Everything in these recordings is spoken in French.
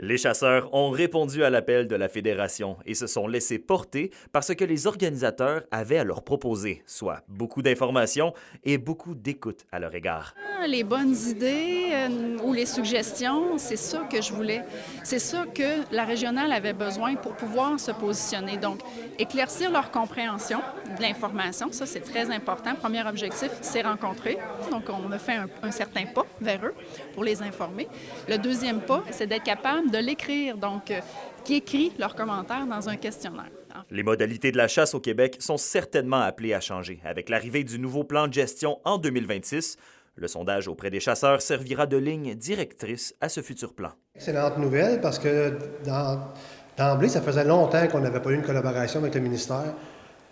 Les chasseurs ont répondu à l'appel de la Fédération et se sont laissés porter par ce que les organisateurs avaient à leur proposer, soit beaucoup d'informations et beaucoup d'écoute à leur égard. Les bonnes idées ou les suggestions, c'est ça que je voulais. C'est ça que la régionale avait besoin pour pouvoir se positionner. Donc, éclaircir leur compréhension de l'information, ça c'est très important. Premier objectif, c'est rencontrer. Donc, on a fait un certain pas vers eux pour les informer. Le deuxième pas, c'est d'être capable de l'écrire. Donc, qui écrit leurs commentaires dans un questionnaire. Les modalités de la chasse au Québec sont certainement appelées à changer. Avec l'arrivée du nouveau plan de gestion en 2026, le sondage auprès des chasseurs servira de ligne directrice à ce futur plan. Excellente nouvelle parce que d'emblée, ça faisait longtemps qu'on n'avait pas eu une collaboration avec le ministère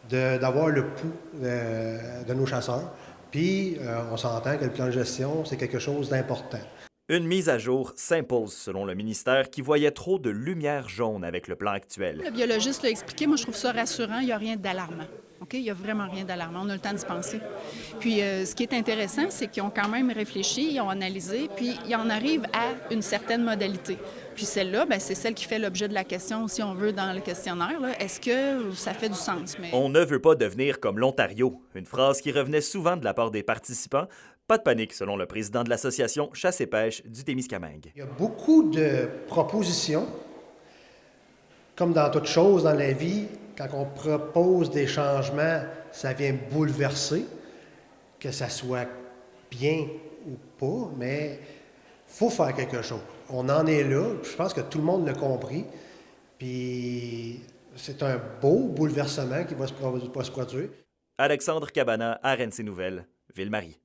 d'avoir le pouls de nos chasseurs. Puis, on s'entend que le plan de gestion, c'est quelque chose d'important. Une mise à jour s'impose selon le ministère qui voyait trop de lumière jaune avec le plan actuel. Le biologiste l'a expliqué, moi je trouve ça rassurant, il n'y a rien d'alarmant. Okay? Il n'y a vraiment rien d'alarmant, on a le temps d'y penser. Puis ce qui est intéressant, c'est qu'ils ont quand même réfléchi, ils ont analysé, puis ils en arrivent à une certaine modalité. Puis celle-là, c'est celle qui fait l'objet de la question, si on veut, dans le questionnaire. Est-ce que ça fait du sens? On ne veut pas devenir comme l'Ontario, une phrase qui revenait souvent de la part des participants. Pas de panique, selon le président de l'association Chasse et pêche du Témiscamingue. Il y a beaucoup de propositions. Comme dans toute chose dans la vie, quand on propose des changements, ça vient bouleverser, que ça soit bien ou pas, mais il faut faire quelque chose. On en est là, je pense que tout le monde l'a compris, puis c'est un beau bouleversement qui va se produire. Alexandre Cabana, RNC Nouvelles, Ville-Marie.